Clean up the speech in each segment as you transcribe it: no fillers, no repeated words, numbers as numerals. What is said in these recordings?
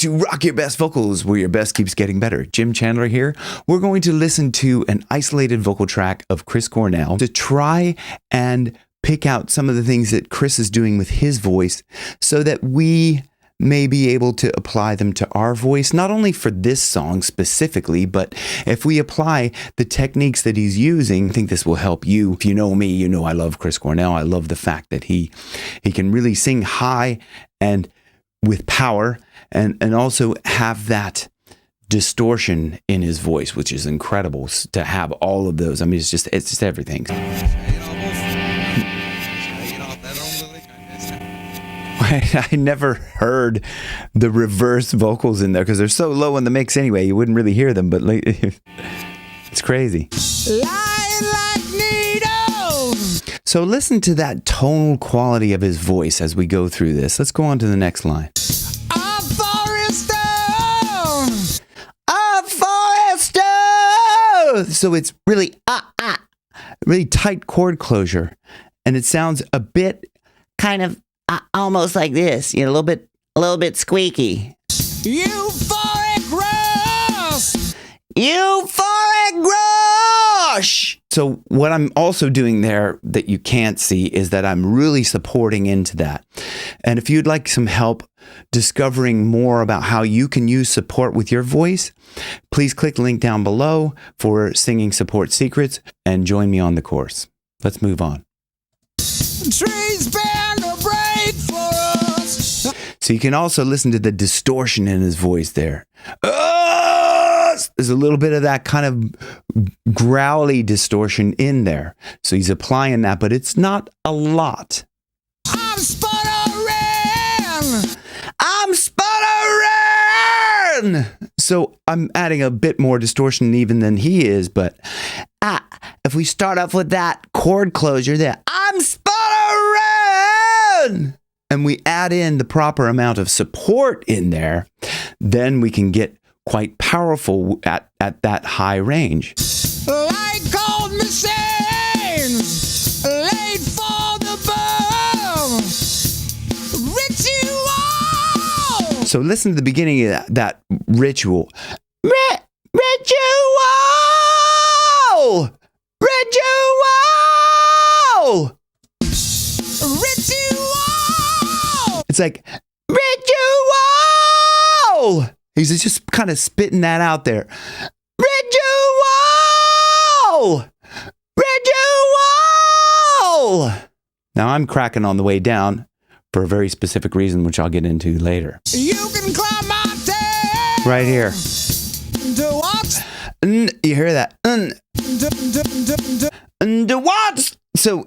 to Rock Your Best Vocals, where your best keeps getting better. Jim Chandler here. We're going to listen to an isolated vocal track of Chris Cornell to try and pick out some of the things that Chris is doing with his voice so that we may be able to apply them to our voice, not only for this song specifically, but if we apply the techniques that he's using, I think this will help you. If you know me, you know I love Chris Cornell. I love the fact that he can really sing high and with power and also have that distortion in his voice, which is incredible to have all of those. I mean, it's just everything. I never heard the reverse vocals in there because they're so low in the mix anyway. You wouldn't really hear them, but it's crazy. So listen to that tonal quality of his voice as we go through this. Let's go on to the next line. A forester. So it's really really tight chord closure, and it sounds a bit kind of almost like this, you know, a little bit squeaky. Euphoric rush. So what I'm also doing there that you can't see is that I'm really supporting into that. And if you'd like some help discovering more about how you can use support with your voice, please click the link down below for Singing Support Secrets and join me on the course. Let's move on. Trees bend a break for us. So you can also listen to the distortion in his voice there. There's a little bit of that kind of growly distortion in there. So he's applying that, but it's not a lot. I'm sputtering! So I'm adding a bit more distortion even than he is, but if we start off with that chord closure there, I'm sputtering! And we add in the proper amount of support in there, then we can get quite powerful at that high range. Like cold machines, late for the bomb, ritual. So listen to the beginning of that ritual. Ritual! It's like, ritual! He's just kind of spitting that out there. Ritual! Now I'm cracking on the way down for a very specific reason, which I'll get into later. You can climb mountains! Right here. To what? You hear that? To what? So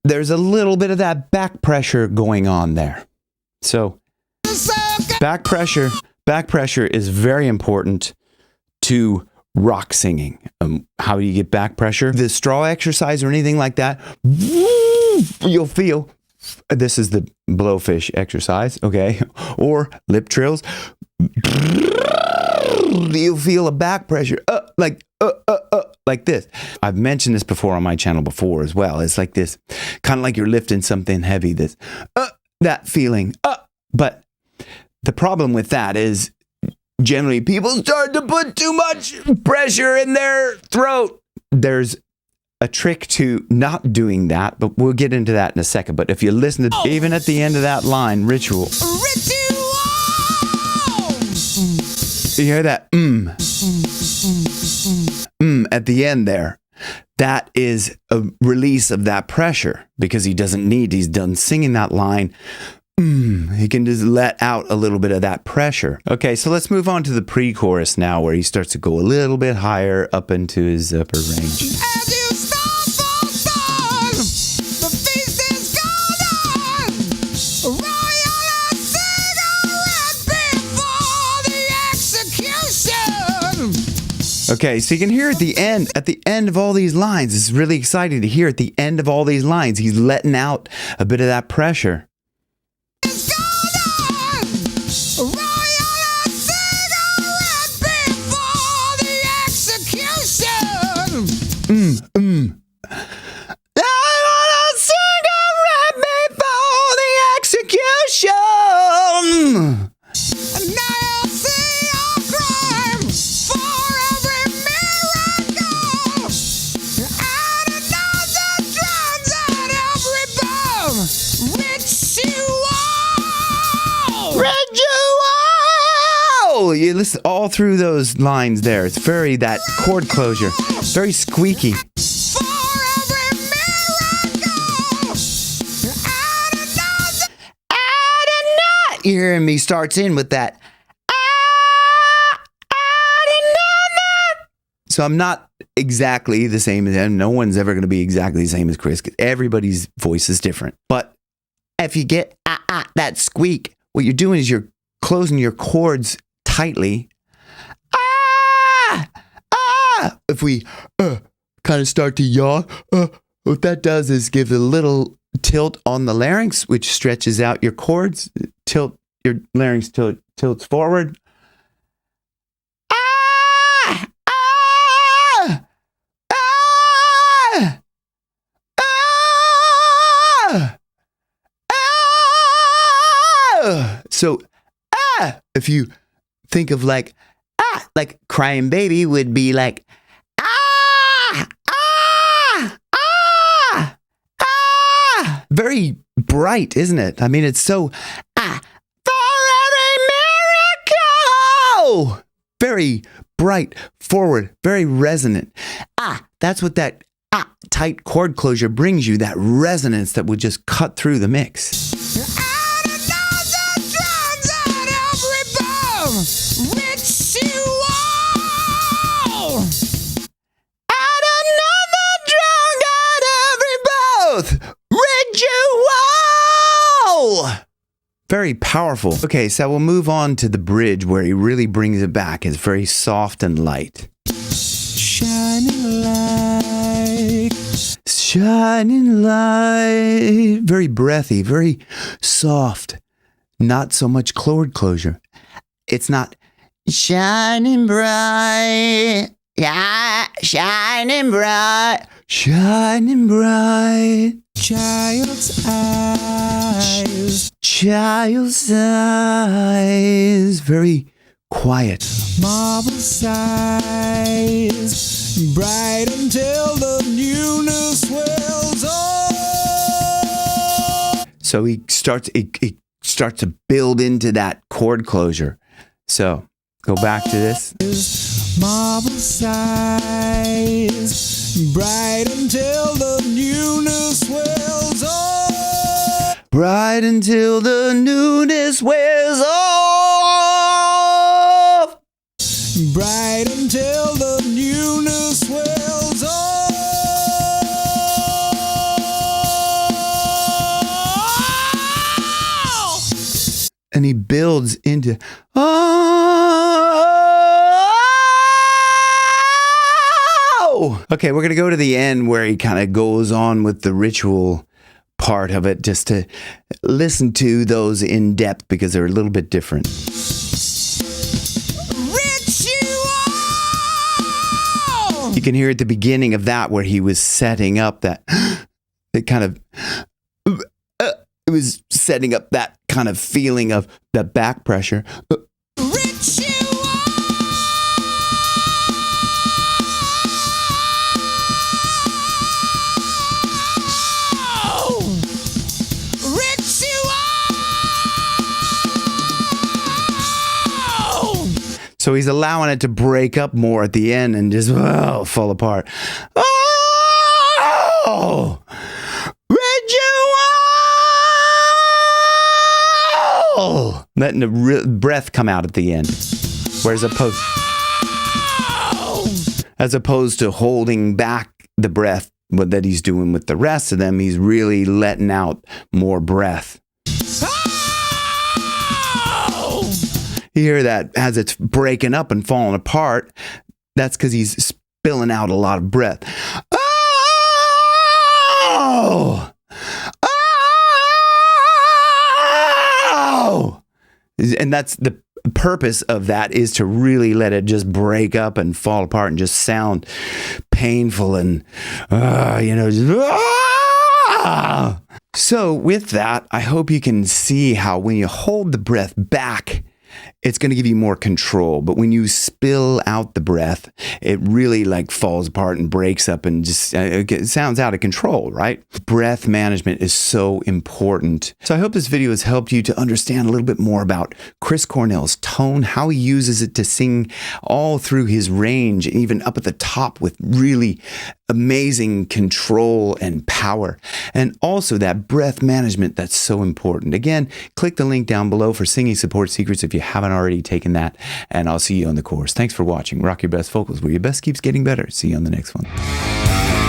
there's a little bit of that back pressure going on there. So back pressure is very important to rock singing. How do you get back pressure? The straw exercise or anything like that, you'll feel, this is the blowfish exercise, okay? Or lip trills. You'll feel a back pressure, like this. I've mentioned this before on my channel before as well. It's like this, kind of like you're lifting something heavy, this, that feeling, but the problem with that is generally people start to put too much pressure in their throat. There's a trick to not doing that, but we'll get into that in a second. But if you listen to even at the end of that line, ritual. You hear that? At the end there. That is a release of that pressure because he's done singing that line. He can just let out a little bit of that pressure. Okay, so let's move on to the pre-chorus now, where he starts to go a little bit higher up into his upper range. As you start for sun, the feast is gone on. Royal a cigarette before the execution. Okay, so you can hear at the end of all these lines, it's really exciting to hear at the end of all these lines, he's letting out a bit of that pressure. You listen all through those lines there. It's very, that chord closure, very squeaky. You hear me starts in with that. So I'm not exactly the same as him. No one's ever going to be exactly the same as Chris. Everybody's voice is different. But if you get that squeak, what you're doing is you're closing your chords tightly. If we kind of start to yaw, what that does is give a little tilt on the larynx, which stretches out your chords. Tilt your larynx till it tilts forward. So, if you think of like crying baby would be like, very bright, isn't it? I mean, it's so, for every miracle, very bright, forward, very resonant. That's what that tight chord closure brings you, that resonance that would just cut through the mix. Very powerful. Okay, so we'll move on to the bridge where he really brings it back. It's very soft and light. Shining light. Shining light. Very breathy, very soft. Not so much chord closure. It's not shining bright. Yeah, shining bright. Shining bright. Child's eyes. Child's eyes. Very quiet. Marble size. Bright until the newness wells up. So he starts to build into that chord closure. So go back to this. Marble size. Bright until the newness wells off. Bright until the newness wears off. Bright until the newness wears off. And he builds into Okay, we're going to go to the end where he kind of goes on with the ritual part of it, just to listen to those in depth because they're a little bit different. Ritual! You can hear at the beginning of that where he was setting up that, it kind of, it was setting up that kind of feeling of the back pressure. So he's allowing it to break up more at the end and just fall apart. Oh! Ritual! Letting the breath come out at the end. Whereas as opposed to holding back the breath that he's doing with the rest of them, he's really letting out more breath. You hear that as it's breaking up and falling apart. That's because he's spilling out a lot of breath. Oh! Oh! And that's the purpose of that, is to really let it just break up and fall apart and just sound painful and, So with that, I hope you can see how when you hold the breath back it's going to give you more control. But when you spill out the breath, it really like falls apart and breaks up and just it sounds out of control, right? Breath management is so important. So I hope this video has helped you to understand a little bit more about Chris Cornell's tone, how he uses it to sing all through his range, even up at the top with really amazing control and power. And also that breath management that's so important. Again, click the link down below for singing support secrets if you haven't already taken that. And I'll see you on the course. Thanks for watching. Rock your best vocals where your best keeps getting better. See you on the next one.